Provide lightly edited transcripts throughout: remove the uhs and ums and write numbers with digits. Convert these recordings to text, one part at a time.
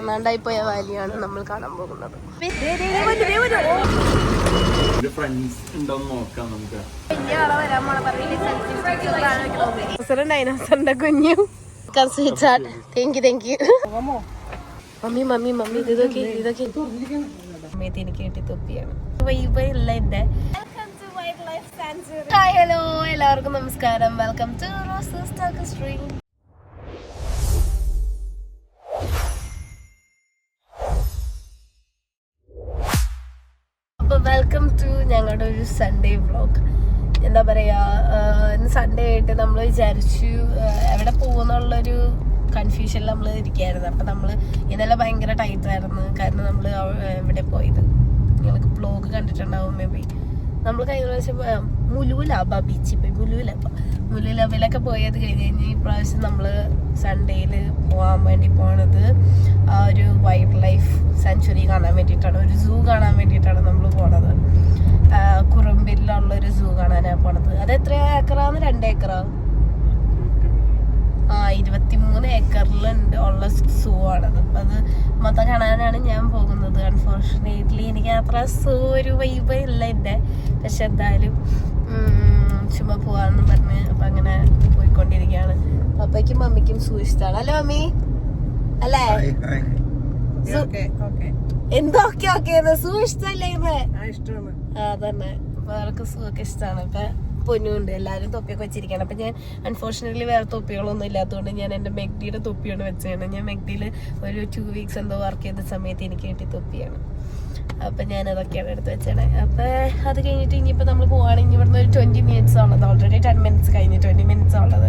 കാണാണ്ടായി പോയ വാലിയാണ് നമ്മൾ കാണാൻ പോകുന്നത്. ഡൈനോസറിന്റെ കുഞ്ഞു. മമ്മി മമ്മി മമ്മി ഇതൊക്കെ എനിക്ക് കിട്ടി തൊപ്പിയാണ്. ഹലോ എല്ലാവർക്കും നമസ്കാരം. വെൽക്കം ടു റോസസ് ടോക്കസ്ട്രീ. വെൽക്കം ടു ഞങ്ങളുടെ ഒരു സൺഡേ വ്ളോഗ്. എന്താ പറയാ, ഇന്ന് സൺഡേ ആയിട്ട് നമ്മൾ വിചാരിച്ചു എവിടെ പോകുന്നുള്ളൊരു കൺഫ്യൂഷനിൽ നമ്മൾ ഇരിക്കുകയായിരുന്നു. അപ്പം നമ്മൾ ഇന്നലെ ഭയങ്കര ടൈറ്റായിരുന്നു. കാരണം നമ്മൾ എവിടെ പോയത് നിങ്ങൾക്ക് വ്ളോഗ് കണ്ടിട്ടുണ്ടാവും മേ ബി. നമ്മൾ കഴിഞ്ഞ പ്രാവശ്യം മുലുലാബ ബീച്ചിൽ പോയി. മുലുലാബയിലൊക്കെ പോയത് കഴിഞ്ഞ് ഈ പ്രാവശ്യം നമ്മൾ സൺഡേയിൽ പോകാൻ വേണ്ടി പോണത് ഒരു വൈൽഡ് ലൈഫ് സാങ്ച്വറി കാണാൻ വേണ്ടിയിട്ടാണ്, ഒരു സൂ കാണാൻ വേണ്ടിയിട്ടാണ് നമ്മൾ പോണത്. കുറുമ്പിലുള്ളൊരു സൂ കാണാനാണ് പോണത്. അത് എത്ര ഏക്കറാന്ന്? 2 ഏക്കറാ? 23 ഏക്കറിലുണ്ട് ഉള്ള സൂ ആണത്. അപ്പം അത് മൊത്തം കാണാനാണ് ഞാൻ പോകുന്നത്. അൺഫോർച്ചുനേറ്റ്ലി എനിക്ക് അത്ര സൂ ഒരു വൈബ് ഇല്ല എൻ്റെ. പക്ഷെ എന്തായാലും ചുമ്മാ പോവാന്ന് പറഞ്ഞ് അപ്പം അങ്ങനെ പോയിക്കൊണ്ടിരിക്കുകയാണ്. പപ്പയ്ക്കും മമ്മിക്കും സൂ ഇഷ്ടമാണ്. അല്ലേ മമ്മി? അല്ലേ? എന്തൊക്കെ ഓക്കെ സൂ ഇഷ്ടല്ലേ? അതന്നെ. അപ്പൊ അവർക്ക് സൂ ഒക്കെ ഇഷ്ടമാണ്. ഇപ്പൊ പൊന്നുണ്ട്. എല്ലാവരും തൊപ്പിയൊക്കെ വെച്ചിരിക്കുകയാണ്. അപ്പം ഞാൻ അൺഫോർച്ചുനേറ്റ്ലി വേറെ തൊപ്പികളൊന്നും ഇല്ലാത്തതുകൊണ്ട് ഞാൻ എൻ്റെ മെഗ്ഡിയുടെ തൊപ്പിയാണ് വെച്ചതാണ്. ഞാൻ മെഗ്ഡിയിൽ ഒരു 2 വീക്സ് എന്തോ വർക്ക് ചെയ്ത സമയത്ത് എനിക്ക് കിട്ടിയ തൊപ്പിയാണ്. അപ്പം ഞാൻ അതൊക്കെയാണ് എടുത്ത് വെച്ചത്. അപ്പം അത് കഴിഞ്ഞിട്ട് ഇനിയിപ്പോൾ നമ്മൾ പോവുകയാണെങ്കിൽ ഇവിടുന്ന് ഒരു 20 മിനിറ്റ്സ് ഉള്ളത്. ഓൾറെഡി 10 മിനിറ്റ്സ് കഴിഞ്ഞ് 20 മിനിറ്റ്സ് ഉള്ളത്.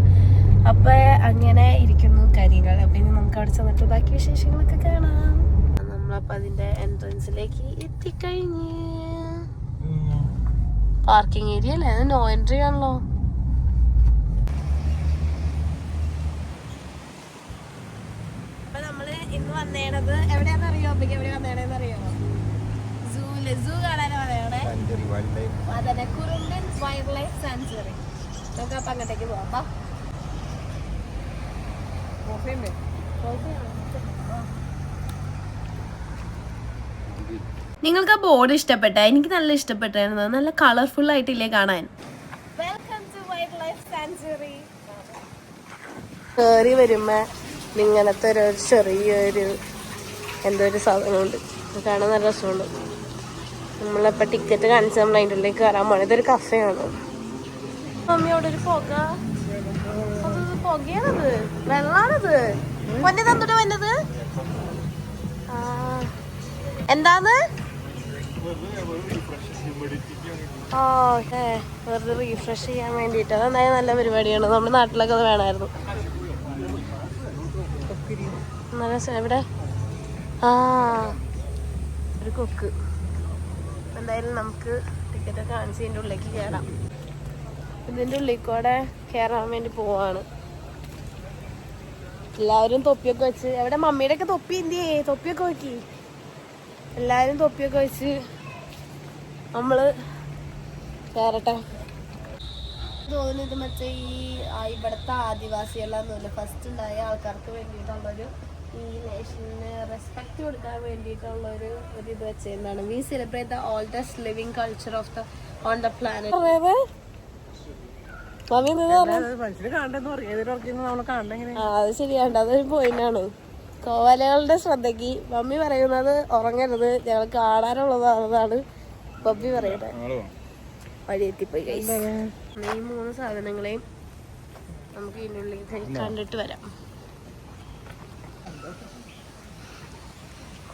അപ്പം അങ്ങനെ ഇരിക്കുന്നു കാര്യങ്ങൾ. അപ്പം ഇനി നമുക്ക് അവിടെ ചെന്നിട്ട് ബാക്കി വിശേഷങ്ങളൊക്കെ കാണാം. നമ്മളപ്പോൾ അതിൻ്റെ എൻട്രൻസിലേക്ക് എത്തിക്കഴിഞ്ഞ്. പാർക്കിംഗ് ഏരിയ അല്ലേ? നോ എൻട്രി ആണല്ലോ. അപ്പൊ നമ്മള് ഇന്ന് വന്നേണത് എവിടെയാണെന്നറിയോ? അപ്പൊക്ക് എവിടെ വന്നേണെന്നറിയോ? സൂല്. സൂ കാണാനാ വന്നേണേ. അതന്നെ, കുറുമ്പൻ വൈൽഡ് ലൈഫ് സാങ്ച്വറി. നമുക്ക് അപ്പൊ അങ്ങോട്ടേക്ക് പോവാം. നിങ്ങൾക്ക് ആ ബോർഡ് ഇഷ്ടപ്പെട്ട? എനിക്ക് നല്ല ഇഷ്ടപ്പെട്ടായിരുന്നു. നല്ല കളർഫുൾ ആയിട്ടില്ലേ കാണാൻ. കേറി വരുമ്പോ ഇങ്ങനത്തെ ഒരു ചെറിയൊരു എന്തോ ഒരു സാധനമുണ്ട്. കാണാൻ നല്ല രസമുണ്ട്. നമ്മളിപ്പോൾ ടിക്കറ്റ് കാണിച്ച് നമ്മൾ അതിൻ്റെ ഉള്ളിലേക്ക് കയറാൻ പോകണം. ഇതൊരു കഫേയാണ്. മമ്മി അവിടെ ഒരു പുക. അത് പുകയാണത്, വെള്ളാണത്. പൊന്നെ തന്നിട്ട് വന്നത് എന്താന്ന്? വെറുതെ റീഫ്രഷ് ചെയ്യാൻ വേണ്ടിയിട്ട്. അതെന്തായാലും നല്ല പരിപാടിയാണ്. നമ്മുടെ നാട്ടിലൊക്കെ അത് വേണമായിരുന്നു. നല്ല എവിടെ ഒരു കൊക്ക്. എന്തായാലും നമുക്ക് ടിക്കറ്റൊക്കെ കാണിച്ച് ഇതിൻ്റെ ഉള്ളിലേക്ക് കയറാം. ഇതിൻ്റെ ഉള്ളിൽ കൂടെ കയറാൻ വേണ്ടി പോവാണ്. എല്ലാവരും തൊപ്പിയൊക്കെ വെച്ച്. എവിടെ മമ്മിയുടെ ഒക്കെ തൊപ്പി? എന്തിയേ തൊപ്പിയൊക്കെ നോക്കി. എല്ലാവരും തൊപ്പിയൊക്കെ വെച്ച് നമ്മള് കയറട്ടെ. തോന്നുന്നു ഇത് മറ്റേ ഇവിടുത്തെ ആദിവാസികളാന്നല്ല ഫസ്റ്റ് ഉണ്ടായ ആൾക്കാർക്ക് വേണ്ടിയിട്ടുള്ളൊരു, ഈ നേഷന് റെസ്പെക്ട് കൊടുക്കാൻ വേണ്ടിയിട്ടുള്ളൊരു ഇത് വെച്ചതാണ്. We celebrate the oldest living culture of the on the planet. അത് ശരിയാണ്ട്. അതൊരു പോയിന്റാണ്. കോവലകളുടെ ശ്രദ്ധയ്ക്ക് മമ്മി പറയുന്നത് ഉറങ്ങരുത്, ഞങ്ങൾ കാണാനുള്ളതാണ് ബബ്ബി പറയുന്നത്. വഴിയെത്തിപ്പോയി. ഈ 3 സാധനങ്ങളെയും നമുക്ക് ഇതിനുള്ളിൽ കണ്ടിട്ട് വരാം.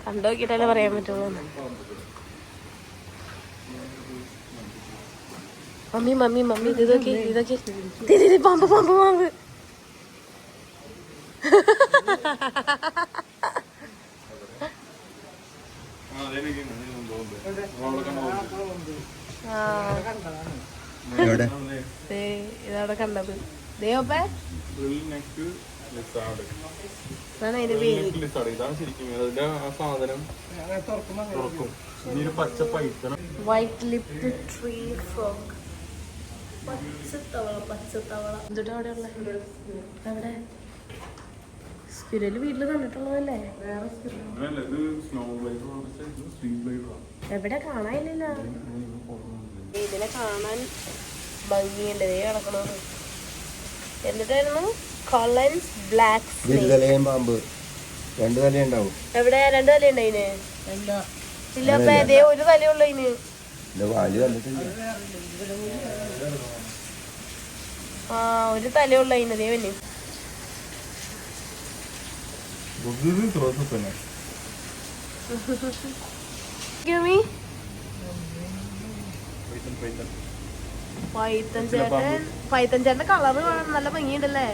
കണ്ടു നോക്കിയിട്ടല്ലേ പറയാൻ പറ്റുള്ളൂ. മമ്മി മമ്മി മമ്മി ഇതൊക്കെ പാമ്പ് പാമ്പ് പാമ്പ്. ഇതവിടെ കണ്ടത്. ദേവപ്പേ വൈറ്റ് ലിപ്ഡ് ട്രീ ഫ്രോഗ്. പച്ചത്തവള. എന്തുട്ടാ അവിടെ ഉള്ള? അവിടെ സ്ക്വിരല് വീട്ടില് കണ്ടിട്ടുള്ളതല്ലേ? എവിടെ കാണാനില്ലല്ലോ. ഇതിനെ കാണാൻ ഭംഗിയുണ്ട്. കിടക്കണത് എന്നിട്ടായിരുന്നു കൊളൻസ് ബ്ലാക്ക് പാമ്പ്. 2 തലയുണ്ടാവും. എവിടെ 2 തലയുണ്ട് അതിന്? ഇല്ല അപ്പൊ അതേ ഒരു തലയുള്ളൂ അതിന്. ആ ഒരു തലയുള്ള അതിന്. അതേ പിന്നെ പൈത്തൻ ചേട്ടന്റെ കളറ് കാണാൻ നല്ല ഭംഗിയുണ്ടല്ലേ.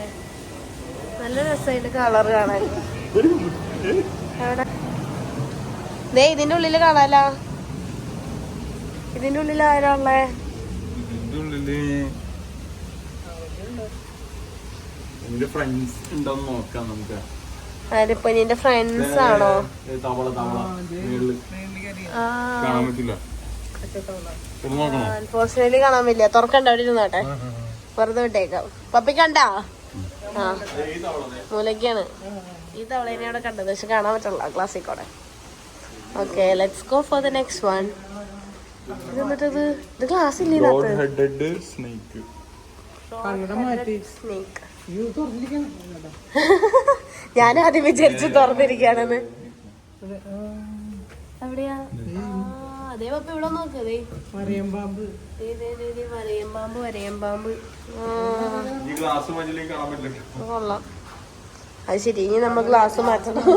നല്ല രസമായിട്ട് കളറ് കാണാൻ. ദേ ഇതിന്റെ ഉള്ളില് കാണാലോ. ഇതിന്റെ ഉള്ളിൽ ആരാ ഉള്ളേ? ആരിപ്പോ നിന്റെ ഫ്രണ്ട്സ് ആണോ? അൺഫോർച്ചുനേറ്റ്ലി കാണാൻ പറ്റില്ല. തുറക്കണ്ട, അവിടെ ഇരുന്നോട്ടെ. വെറുതെ വിട്ടേക്കാം. പപ്പി കണ്ടാ? ആ മൂലക്കാണ്. ഈ തവളേനെ അവിടെ കണ്ടത്, പക്ഷെ കാണാൻ പറ്റില്ല ക്ലാസ്സിൽ കൂടെ. Okay, let's go for the next one. ഇത് ഗ്ലാസ് ഇല്ലേ? ഞാൻ ആദ്യം വിചാരിച്ചു തുറന്നിരിക്കാണെന്ന്. എവിടെയാ? അതേ പപ്പ ഇവിടെ നോക്കതേ. വരയം പാമ്പ്. കൊള്ളാം. അത് ശരി, ഇനി നമ്മൾ ഗ്ലാസ് മാറ്റണം,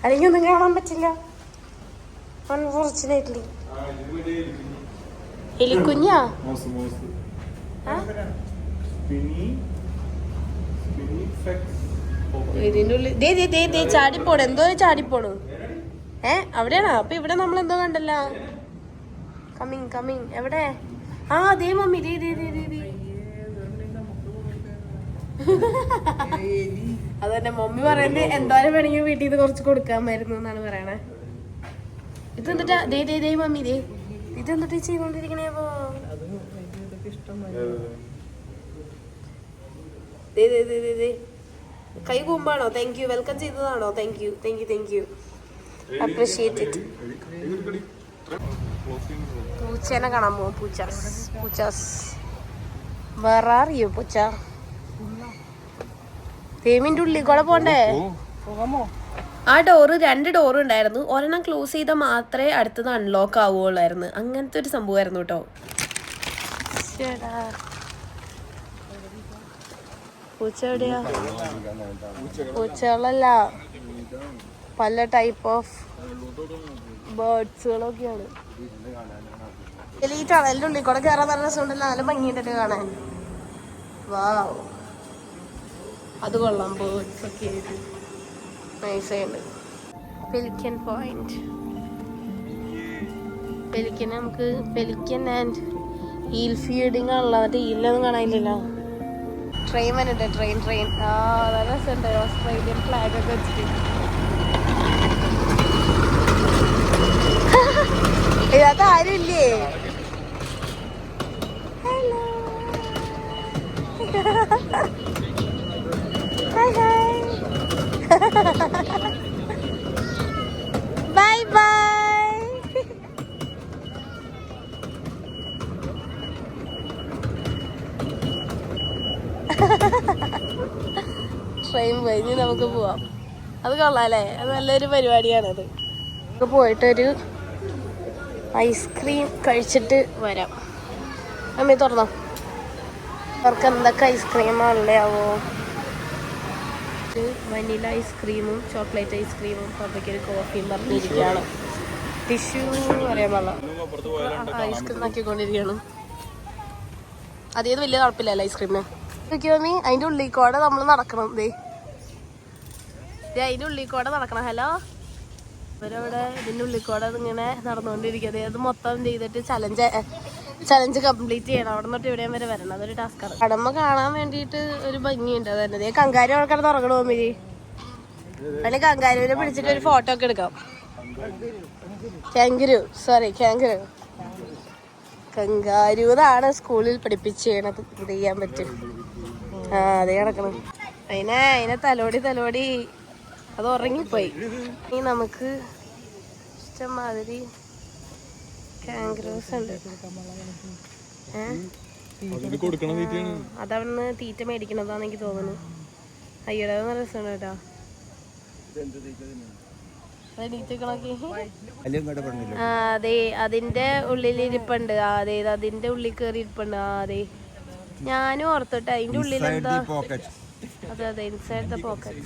അല്ലെങ്കിൽ ഒന്നും കാണാൻ പറ്റില്ല. അൺഫോർച്ചുനേറ്റ്ലി. എലിക്കുഞ്ഞാ? ഇതിന്റെ ഉള്ളിൽ ചാടിപ്പോണ്. എന്തോ ചാടിപ്പോണ്. അവിടെയാണോ? അപ്പൊ ഇവിടെ നമ്മൾ എന്തോ കണ്ടല്ല. കമ്മിങ് എവിടെ? ആ ദേ മമ്മി, അതന്നെ മമ്മി പറയുന്നത്. എന്തോരം വേണമെങ്കിൽ വീട്ടിൽ നിന്ന് കുറച്ച് കൊടുക്കാമായിരുന്നു എന്നാണ് പറയണേ. ഇതെന്തിട്ടാ? ദേ മമ്മി, ഇതെന്തിട്ട് ചെയ്തോണ്ടിരിക്കണേ? അപ്പൊ കൈ കൂമ്പാണോ? Thank you. വെൽക്കം ചെയ്തതാണോ? Thank you. Appreciate it. പൂച്ചേനെ കാണാൻ പോവാം. പൂച്ചാസ്. വേർ ആർ യു പൂച്ച? തേമിന്റെ ഉള്ളിൽ കൂടെ പോണ്ടേ? ആ ഡോറ് 2 ഡോറ് ഉണ്ടായിരുന്നു. ഒരെണ്ണം ക്ലോസ് ചെയ്താൽ മാത്രമേ അടുത്തത് അൺലോക്ക് ആവുകയുള്ളായിരുന്നു. അങ്ങനത്തെ ഒരു സംഭവമായിരുന്നു കേട്ടോ. പൂച്ച എവിടെയാ? പൂച്ചകളല്ല, പല ടൈപ്പ് ഓഫ് ബേർഡ്സുകളൊക്കെയാണ്. ഈ ടണലിന്റെ ഉള്ളിൽ കൂടെ കയറാൻ നല്ല രസമുണ്ടല്ലോ. നല്ല ഭംഗിയുണ്ടല്ലോ കാണാൻ. വാവ്, അത് കൊള്ളാം. ബേർഡ്സ് ഒക്കെ ആയിട്ട് നൈസായിട്ട്. Pelican point. പെലിക്കൻ നമുക്ക് പെലിക്കൻ ആൻഡ് ഈൽ ഫീഡിങ് ആണല്ലോ. മറ്റേ ഈലൊന്നും കാണാനില്ലല്ലോ. ട്രെയിൻ വന്നിട്ട് ട്രെയിൻ. ആ നല്ല രസമുണ്ട്. ഓസ്ട്രേലിയൻ ഫ്ലാഗ് ഒക്കെ വെച്ചിട്ട്. ഇതിനകത്ത് ആരും ഇല്ലേ? Hello, bye bye. ട്രെയിൻ പോയി. ഇനി നമുക്ക് പോവാം. അത് കൊള്ളാല്ലേ? അത് നല്ലൊരു പരിപാടിയാണത്. നമുക്ക് പോയിട്ടൊരു ഐസ്ക്രീം കഴിച്ചിട്ട് വരാം. അമ്മ തുറന്നോ. അവർക്ക് എന്തൊക്കെ ഐസ്ക്രീമാണല്ലേ ആവോ? വനില ഐസ്ക്രീമും ചോക്ലേറ്റ് ഐസ്ക്രീമും പപ്പയ്ക്കൊരു കോഫിയും പറഞ്ഞിരിക്കുകയാണ്. ടിഷ്യൂ അറിയാൻ പാടില്ല. ഐസ്ക്രീം ആക്കിക്കൊണ്ടിരിക്കുകയാണ്. അതേത് വലിയ കുഴപ്പമില്ലല്ലോ ഐസ്ക്രീമിന്. നോക്കിയോമി, അതിൻ്റെ ഉള്ളിൽ കൂടെ നമ്മൾ നടക്കണം. അതിൻ്റെ ഉള്ളിൽ കൂടെ നടക്കണം. ഹലോ, അവരവിടെ ഇതിൻ്റെ ഉള്ളിൽ കൂടെ ഇങ്ങനെ നടന്നുകൊണ്ടിരിക്കുന്നത്. അത് മൊത്തം ചെയ്തിട്ട് ചലഞ്ച് കംപ്ലീറ്റ് ചെയ്യണം. അവിടെ നിന്നിട്ട് ഇവിടെയും വരെ വരണം. അതൊരു ടാസ്ക്കാണ്. കടമ്പ കാണാൻ വേണ്ടിയിട്ട് ഒരു ഭംഗിയുണ്ട്. അത് തന്നെ കങ്കാരു അവിടെ തുറക്കണോ മിരി? അല്ലെങ്കിൽ കങ്കാരുവിനെ പിടിച്ചിട്ട് ഒരു ഫോട്ടോ ഒക്കെ എടുക്കാം. കാങ്കരു കങ്കാരുന്നാണ് സ്കൂളിൽ പഠിപ്പിച്ച് ചെയ്യണത്. ഇത് ചെയ്യാൻ പറ്റും. ആ അതേ കിടക്കണം. അതിനെ തലോടി അത് ഉറങ്ങിപ്പോയി. ഇനി നമുക്ക് ഇഷ്ടംമാതിരി കാങ്ക്രോസ് ഉണ്ട്. അതവിടുന്ന് തീറ്റ മേടിക്കണതാന്ന് എനിക്ക് തോന്നുന്നു. അയ്യോ അത് നല്ല രസമാണ് കേട്ടോ. അതെ അതിന്റെ ഉള്ളിൽ ഇരിപ്പുണ്ട്. അതെ അതിന്റെ ഉള്ളിൽ കയറി ഇരിപ്പുണ്ട്. അതെ ഞാനും ഓർത്തോട്ടെ അതിന്റെ ഉള്ളിൽ എന്താ. അതെ അതെ ഇൻസൈഡ് ദ പോക്കറ്റ്.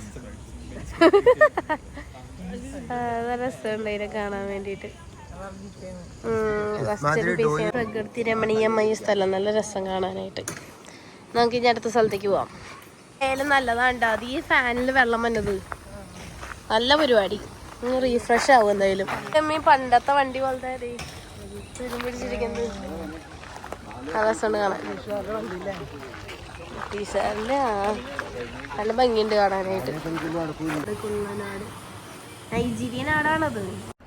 നല്ല രസമുണ്ട് അതിനെ കാണാൻ വേണ്ടിട്ട്. പ്രകൃതി രമണീയമായ സ്ഥലം, നല്ല രസം കാണാനായിട്ട്. നമുക്ക് ഇനി അടുത്ത സ്ഥലത്തേക്ക് പോവാം. ഏലം നല്ലതാണ്ട്. അത് ഈ ഫാനിൽ വെള്ളം വന്നത് നല്ല പരിപാടി. റീഫ്രഷ് ആവും എന്തായാലും. പണ്ടത്തെ വണ്ടി പോലത്തെ പിടിച്ചിരിക്കുന്നത് നല്ല രസമുണ്ട് കാണാൻ. ടീഷർട്ടില് നല്ല ഭംഗിയുണ്ട് കാണാനായിട്ട്. കുള്ളനാട് നൈജീരിയൻ ആടാണത്.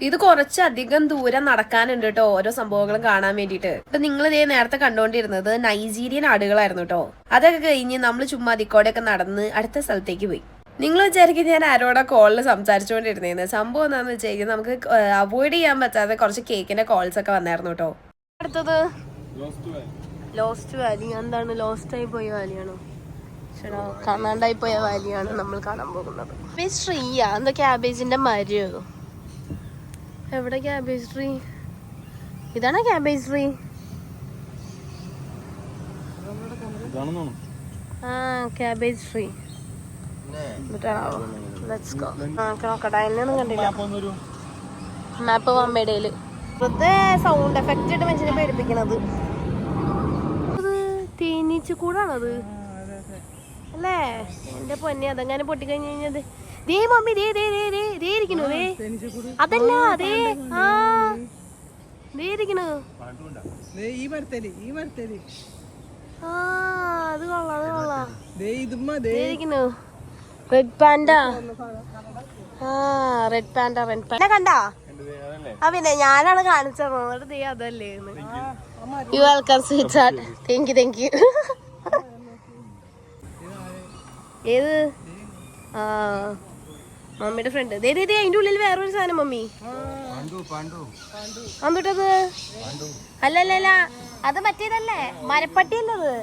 ഇത് കുറച്ചധികം ദൂരം നടക്കാനുണ്ട് കേട്ടോ ഓരോ സംഭവങ്ങളും കാണാൻ വേണ്ടിയിട്ട്. ഇപ്പൊ നിങ്ങൾ ഇതേ നേരത്തെ കണ്ടുകൊണ്ടിരുന്നത് നൈജീരിയൻ ആടുകളായിരുന്നു കേട്ടോ. അതൊക്കെ കഴിഞ്ഞ് നമ്മൾ ചുമ്മാ അതിക്കോടെയൊക്കെ നടന്ന് അടുത്ത സ്ഥലത്തേക്ക് പോയി. നിങ്ങൾ വിചാരിക്കും ഞാൻ ആരോടെ കോളിൽ സംസാരിച്ചുകൊണ്ടിരുന്നേന്ന്. സംഭവം എന്താണെന്ന് വെച്ച് കഴിഞ്ഞാൽ നമുക്ക് അവോയ്ഡ് ചെയ്യാൻ പറ്റാതെ കുറച്ച് കേക്കിന്റെ കോൾസ് ഒക്കെ വന്നായിരുന്നു കേട്ടോ. അടുത്തത് ലോസ്റ്റ് വാലി. എന്താണ് ലോസ്റ്റ് ആയി പോയ വാലിയാണോ? ചേട്ടാ കാണാണ്ടായി പോയ വാലിയാണ് നമ്മൾ കാണാൻ പോകുന്നത്. ട്രീയാ എന്താ ക്യാബേജിന്റെ മരോ? എവിടെ ക്യാബേജ് ട്രീ? ഇതാണോ ക്യാബേജ് ട്രീ? ആ ക്യാബേജ് ട്രീ. നോക്കട്ടെ അതിനൊന്നും കണ്ടില്ല. മാപ്പ് മമ്മയുടെയില് വെറുതെ സൗണ്ട് എഫക്റ്റ് ഇട്ട് മനുഷ്യനെ പേടിപ്പിക്കണത്. തേനീച്ച കൂടാണത് അല്ലേ? എന്റെ പൊന്നെ അതെങ്ങനെ പൊട്ടിക്കഴിഞ്ഞ് കഴിഞ്ഞത്. ദേ മമ്മി ദേ ദേ ദേ ദേ ദേ ഇരിക്കണു. ദേ അതല്ല അതേ ആ ദേ ഇരിക്കണു. ആ അത് കൊള്ളാം അത് കൊള്ളാം. ദേ ഇരിക്കണു റെഡ് പാൻഡ. ആ റെഡ് പാൻഡ റെഡ് പാൻഡ കണ്ടാ? ആ പിന്നെ ഞാനാണ് കാണിച്ചത്. എന്നിട്ട് നീ അതല്ലേ. You welcome sweet heart. Thank you thank you. ഏത്? ആ മമ്മിയുടെ ഫ്രണ്ട്. ദേ ദേ അതിന്റെ ഉള്ളിൽ വേറൊരു സാധനം മമ്മി. അന്നിട്ടത് അല്ലല്ല അത് മറ്റേതല്ലേ? മരപ്പട്ടി അല്ലത്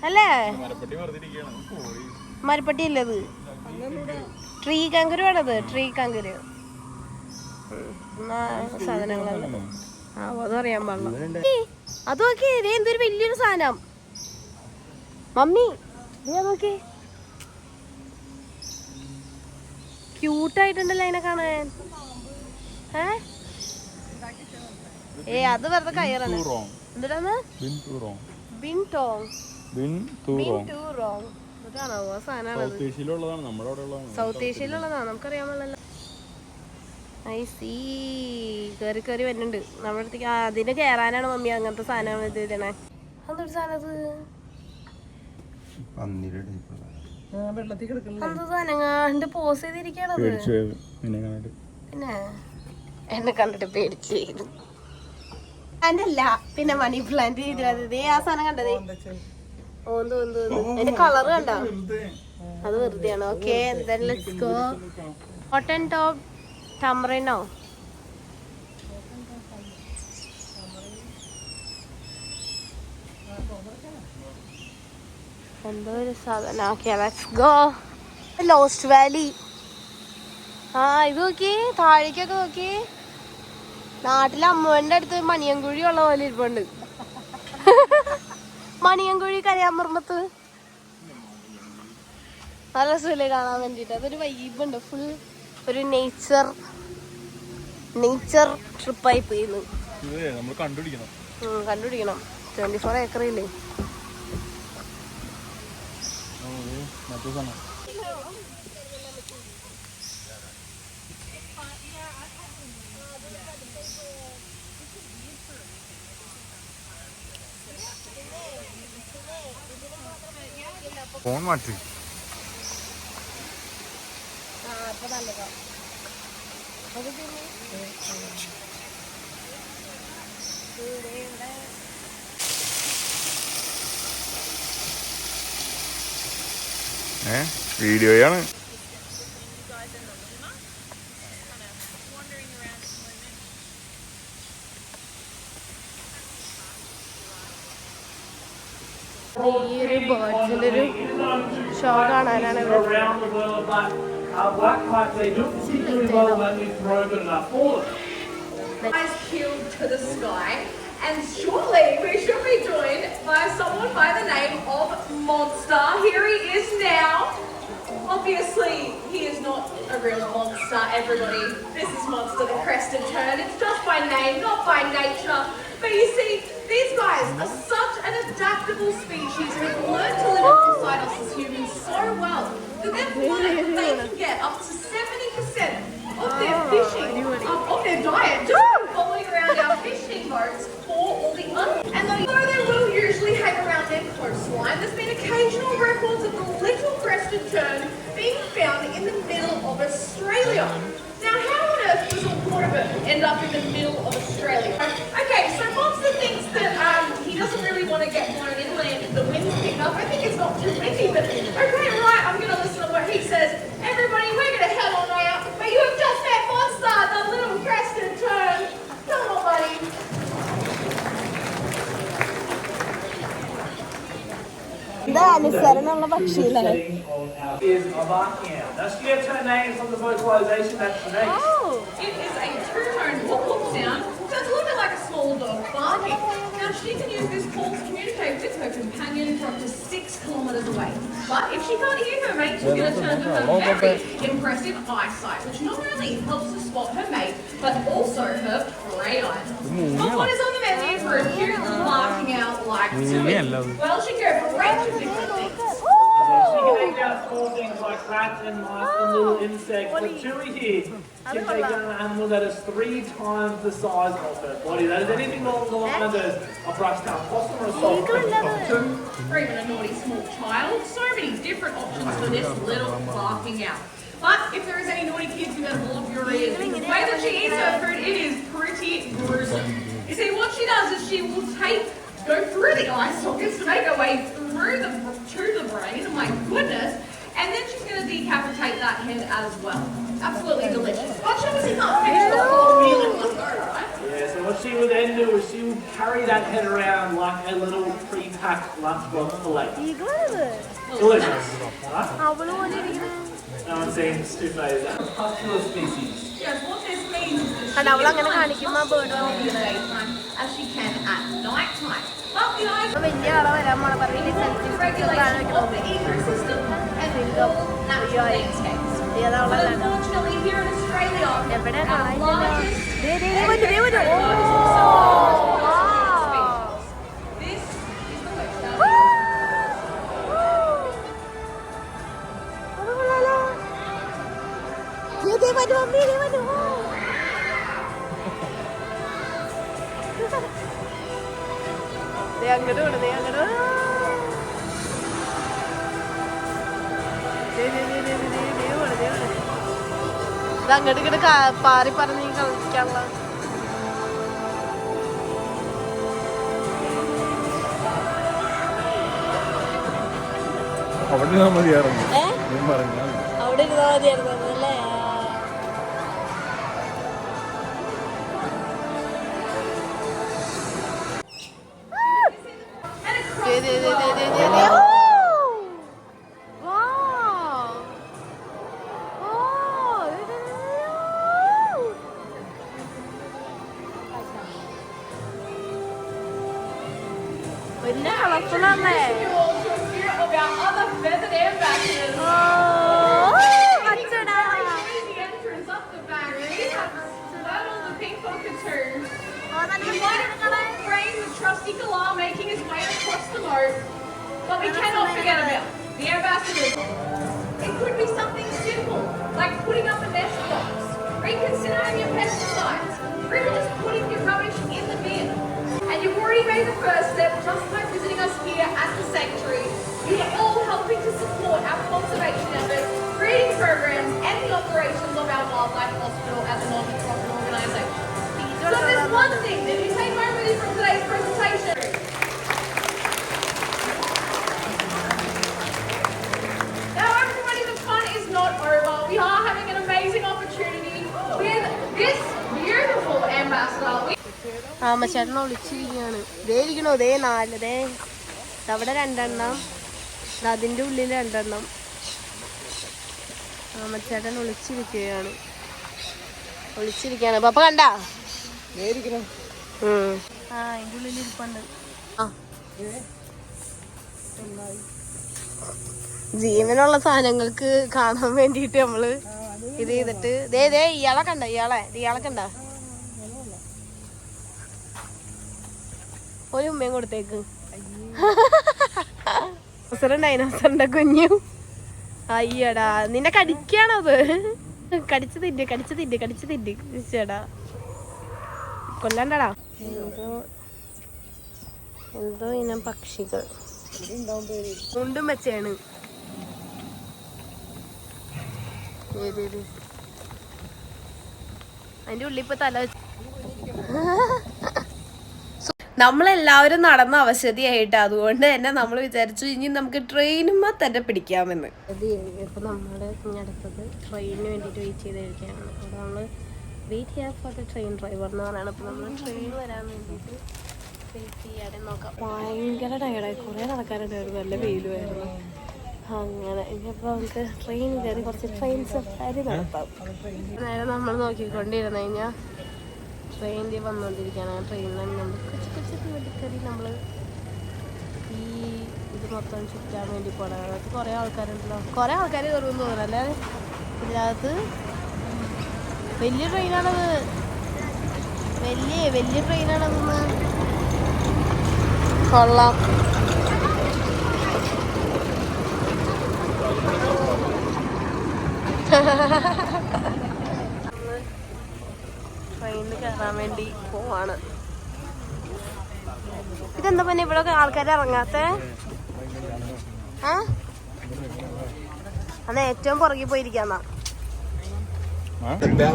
അല്ലേ? മരപ്പട്ടി അല്ലത്. ട്രീ കാങ്കരു ആണത്. ട്രീ കാങ്കരു സാധനങ്ങളല്ലേ? ആ അതറിയാൻ പാടില്ല. അത് നോക്കി എന്തൊരു വലിയൊരു സാധനം മമ്മി. നോക്കി ക്യൂട്ടായിട്ടുണ്ടല്ലോ അതിനെ കാണാൻ. അത് വെറുതെ കയറാണ്. എന്തിനാണ് സൗത്ത് ഏഷ്യയിലുള്ളതാണ് നമുക്കറിയാമല്ലോ. ഐ സീ കയറി കയറി വരുന്നുണ്ട് നമ്മുടെ അടുത്തേക്ക്. അതിന് കയറാനാണ് മമ്മി അങ്ങനത്തെ സാധനങ്ങൾ ഇത് ഇതണേ. അതൊരു സാധനം അനങ്ങാണ്ട് പോസ് ചെയ്തിരിക്കണത്. പിന്നെ എന്നെ കണ്ടിട്ട് പേടിച്ച് അല്ല പിന്നെ മണി പ്ലാന്റ് ചെയ്തേ. ആ സാധനം കണ്ടതേ ഓന്ത് ഓന്ത് അതിന്റെ കളറ് കണ്ട അത് വെറുതെയാണ്. Okay let's go. Cotton top ടമറിനോ എന്തോ ഒരു സാധനം. Okay let's go. Lost valley. ആ ഇത് നോക്കി താഴേക്കൊക്കെ നോക്കി. നാട്ടിലെ അമ്മൂന്റെ അടുത്ത് മണിയൻകുഴി ഉള്ള പോലെ ഇരിപ്പുണ്ട്. മണിയൻകുഴി കരയാമ്പറമ്പത്ത് നല്ല രസമില്ലേ കാണാൻ വേണ്ടിട്ട്. അതൊരു വൈബുണ്ട്. ഫുൾ ഒരു നേച്ചർ ട്രിപ്പായി പോയിന്ന്. കണ്ടുപിടിക്കണം. 24 ഏക്കറില്ലേ? ഫോൺ മാറ്റി. വീഡിയോയാണ്. ഈ ഒരു ബേർഡ്സിന്റെ ഒരു ഷോ കാണാനാണ് ഇവിടെ. And shortly we should be joined by someone by the name of Monster. Here he is now. Obviously, he is not a real monster, everybody. This is Monster the Crested Tern. It's just by name, not by nature. But you see, these guys are such an adaptable species who have learned to live alongside us as humans so well that they've learned that they can get up to 70% of their fishing, of their diet, just by following around our fishing boats for all the and though they will usually hang around their coastline, there's been occasional records of the little crested tern being found in the middle of Australia. Now, how on earth does a water bird end up in the middle of Australia? Okay, so Monster thinks that he doesn't really want to get blown inland if the winds pick up. I think it's not too windy, but okay, right, I'm going to listen to what he says. Everybody, we're going to head on out. But you have just met Monster, the little crested tern. Come on, buddy. ഇത് അനുസരണമുള്ള പക്ഷിയില്ലേ? Is a barking owl. Now she gets her name from the vocalization that she makes. It is a two-tone whoop-whoop sound. Sounds a little bit like a small dog barking. Now she can use this call to communicate with her companion for up to 6 kilometres away. But if she can't hear her mate, she's going to turn to her very impressive eyesight, which not only helps to spot her mate, but also her prey eyes. But what is on the menu for a cute little barking owl like Tui? Well, she can go for a range of different things. She can take down small things like rats and mice and little insects. But Tui here can take down an animal that is 3 times the size of her body. That is anything along the lines as a brush-tailed possum or a soft-nosed cockatoo. Or even a naughty small child. So many different options for this little barking owl. But if there is any naughty kids who better block your ears, the way that she eats her food, it is pretty gruesome. You see, what she does is she will go through the eye sockets to make her way through to the brain, oh my goodness, and then she's going to decapitate that head as well. Absolutely delicious. But she obviously can't finish the whole meal in one go, right? Yeah, so what she would then do is she would carry that head around like a little pre-packed lunchbox fillet. Delicious. Right? No one seems too phased. Crepuscular species. Yes, what this means is And I will കാണിക്കുമ്പോ bird in the daytime as she can at night time. But the eyes വലിയ ആളെ വരാൻ പോണ പറഞ്ഞിട്ട് regulation of the ecosystem and all natural landscapes. But unfortunately, here in Australia, എവിടെ our largest this is the അങ്ങോട്ട് ഇങ്ങോട്ട് പാറി പറഞ്ഞ് കളിക്കാനുള്ള അവിടെ മതിയായിരുന്നു പറഞ്ഞു അവിടെ ഇരുന്നാ മതിയായിരുന്നു അല്ലേ? വലിയ കളർഫുള്ളല്ലേ? of our other feathered ambassadors. The entrance up the back. We have Turtle the pink cockatoo. You might have framed the trusty galah making his way across the moat. But we cannot forget about the ambassadors. It could be something simple, like putting up a nest box, reconsidering your pesticides, or even just putting your rubbish in the bin. And you've already made the first step just by visiting us here at the sanctuary. You are all helping to support our conservation efforts, breeding programs, and the operations of our wildlife hospital as a non-profit organisation. So there's one thing that you take home with you from today's presentation. Now everybody, the fun is not over. We are having an amazing opportunity with this beautiful ambassador. ആമച്ചേട്ടനെ വിളിച്ചിരിക്കുകയാണ്. ദേ ഇരിക്കണോ? ദേ 4 ദേ അവിടെ 2 എണ്ണം, അതിൻ്റെ ഉള്ളിൽ 2 എണ്ണം. അമ്മച്ചേട്ടൻ ഒളിച്ചിരിക്കുകയാണ്. പപ്പ കണ്ടാ? അതിൻ്റെ ഉള്ളിൽ ഇരിപ്പുണ്ട്. ജീവനുള്ള സാധനങ്ങൾക്ക് കാണാൻ വേണ്ടിട്ട് നമ്മള് ഇത് ചെയ്തിട്ട് ഇയാളെ കണ്ട ഒരു ഉമ്മയും കൊടുത്തേക്ക്. ഡൈനോസറിന്റെ കുഞ്ഞു. അയ്യടാ, നിന്നെ കടിക്കാണത്. കടിച്ചു തിന്റെ ചേടാ, കൊല്ലാണ്ടടാ. എന്തോ ഇനം പക്ഷികൾ മുണ്ടും വെച്ചാണ്. അതിന്റെ ഉള്ളിൽ ഇപ്പൊ തല വെച്ച് നമ്മളെല്ലാവരും നടന്ന അവശതിയായിട്ട്, അതുകൊണ്ട് തന്നെ നമ്മൾ വിചാരിച്ചു ഇനി നമുക്ക് ട്രെയിനുമ്മ തന്നെ പിടിക്കാമെന്ന്. ഇപ്പൊ നമ്മുടെ അടുത്തത് ട്രെയിനിന് വേണ്ടിട്ട് വെയിറ്റ് ചെയ്തിരിക്കുകയാണ്. അവിടെ നമ്മള് വെയിറ്റ് ചെയ്യാൻ ഫോർ ദ ട്രെയിൻ ഡ്രൈവർ എന്ന് പറയണം. അപ്പൊ നമ്മൾ ട്രെയിൻ വരാൻ വേണ്ടിട്ട് വെയിറ്റ് ചെയ്യാതെ നോക്കാം. ഭയങ്കര ടയർഡായി, കുറെ നടക്കാനുണ്ടായിരുന്നു, നല്ല വെയിലുമായിരുന്നു. അങ്ങനെ ഇനിയിപ്പോൾ നമുക്ക് ട്രെയിൻ കയറി കുറച്ച് ട്രെയിൻ സഫാരി നടത്താം. നേരെ നമ്മൾ നോക്കിക്കൊണ്ടിരുന്നു കഴിഞ്ഞാൽ ട്രെയിനിൽ വന്നുകൊണ്ടിരിക്കുകയാണ്. ട്രെയിനിൽ നമ്മൾ കൊച്ചു വെടിക്കറി നമ്മൾ ഈ ഇത് മൊത്തം ചുറ്റാൻ വേണ്ടി പോകണം. അതായത് കുറേ ആൾക്കാരുണ്ടല്ലോ, കുറേ ആൾക്കാർ കയറുമെന്ന് തോന്നുന്നു അല്ലേ? ഇതിനകത്ത് വലിയ ട്രെയിനാണത്, വലിയ ട്രെയിനാണതെന്ന്. കൊള്ളാം. ട്രെയിനിൽ കയറാൻ വേണ്ടി പോവാണ്. ഇതെന്താ പിന്നെ ഇവിടെ ആൾക്കാർ ഇറങ്ങാത്ത? അന്ന് ഏറ്റവും പുറകിൽ പോയിരിക്കാന്നാ.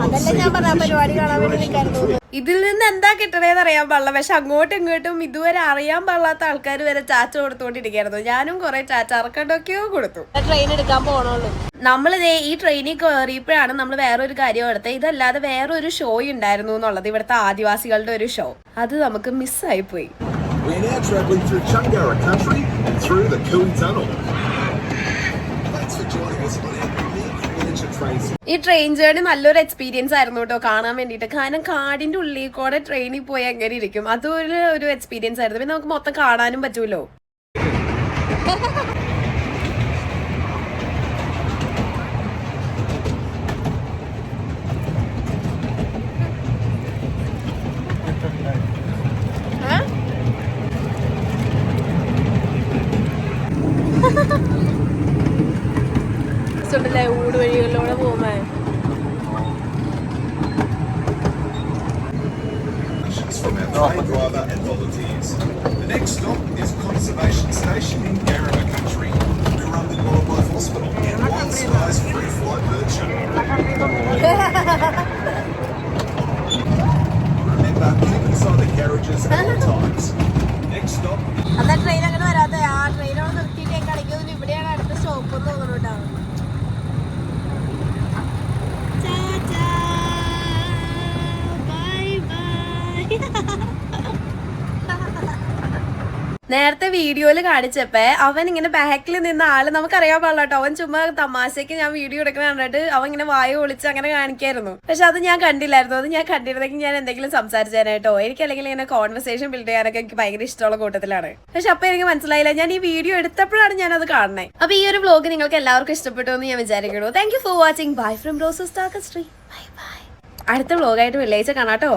അതല്ല ഞാൻ പറഞ്ഞ പരിപാടി കാണാൻ വേണ്ടി നിൽക്കായിരുന്നു. ഇതിൽ നിന്ന് എന്താ കിട്ടണേന്ന് അറിയാൻ പാടില്ല, പക്ഷെ അങ്ങോട്ടും ഇങ്ങോട്ടും ഇതുവരെ അറിയാൻ പാടില്ലാത്ത ആൾക്കാർ വരെ ചാച്ച കൊടുത്തോണ്ടിരിക്കായിരുന്നു. ഞാനും കുറെ ചാച്ച അറക്കണ്ടൊക്കെയോ കൊടുത്തു. ട്രെയിൻ എടുക്കാൻ പോണുള്ളൂ. നമ്മളിതേ ഈ ട്രെയിനിൽ കയറിയപ്പോഴാണ് നമ്മൾ വേറൊരു കാര്യം എടുത്തത്. ഇതല്ലാതെ വേറൊരു ഷോ ഉണ്ടായിരുന്നു എന്നുള്ളത്, ഇവിടുത്തെ ആദിവാസികളുടെ ഒരു ഷോ. അത് നമുക്ക് മിസ്സായി പോയി. ഈ ട്രെയിൻ ജേർണി നല്ലൊരു എക്സ്പീരിയൻസ് ആയിരുന്നു കേട്ടോ കാണാൻ വേണ്ടിയിട്ട്. കാരണം കാടിന്റെ ഉള്ളിൽ കൂടെ ട്രെയിനിൽ പോയി എങ്ങനെ ഇരിക്കും, അതൊരു എക്സ്പീരിയൻസ് ആയിരുന്നു. പിന്നെ നമുക്ക് മൊത്തം കാണാനും പറ്റൂലോ. ഊട് വഴികളിലൂടെ പോകുമ്പോ from our train driver and volunteers. The next stop is Conservation Station in Garama Country. We run the Wildlife Hospital and White Skies Free Flight Bird Show. Remember, keep inside the carriages at all times. Next stop. അതാ train അങ്ങനെ വരാത്ത, ആ ട്രെയിനോട് നിർത്തിയിട്ട് കളിക്കുന്നത് ഇവിടെയാണ് അടുത്ത stop എന്ന് തോന്നുന്നുണ്ടാവും. നേരത്തെ വീഡിയോയിൽ കാണിച്ചപ്പോ അവൻ ഇങ്ങനെ ബാക്കിൽ നിന്ന ആള് നമുക്കറിയാൻ പാടില്ല കേട്ടോ. അവൻ ചുമ്മാ തമാശയ്ക്ക് ഞാൻ വീഡിയോ എടുക്കണ കണ്ടിട്ട് അവൻ ഇങ്ങനെ വായ ഒളിച്ച് അങ്ങനെ കാണിക്കായിരുന്നു. പക്ഷെ അത് ഞാൻ കണ്ടില്ലായിരുന്നു. അത് ഞാൻ കണ്ടിരുന്നെങ്കിൽ ഞാൻ എന്തെങ്കിലും സംസാരിച്ചാനായിട്ടോ. എനിക്കല്ലെങ്കിൽ ഇങ്ങനെ കോൺവെർസേഷൻ ബിൽഡ് ചെയ്യാനൊക്കെ എനിക്ക് ഭയങ്കര ഇഷ്ടമുള്ള കൂട്ടത്തിലാണ്. പക്ഷെ അപ്പൊ എനിക്ക് മനസ്സിലായില്ല, ഞാൻ ഈ വീഡിയോ എടുത്തപ്പോഴാണ് ഞാൻ അത് കാണുന്നത്. അപ്പൊ ഈ ഒരു വ്ലോഗ് നിങ്ങൾക്ക് എല്ലാവർക്കും ഇഷ്ടപ്പെട്ടു എന്ന് ഞാൻ വിചാരിക്കുന്നു. Thank you for watching. Bye from roses ടാക്കസ്ട്രീ. Bye bye. അടുത്ത വ്ലോഗായിട്ട് വെള്ളിയാഴ്ച കാണാട്ടോ.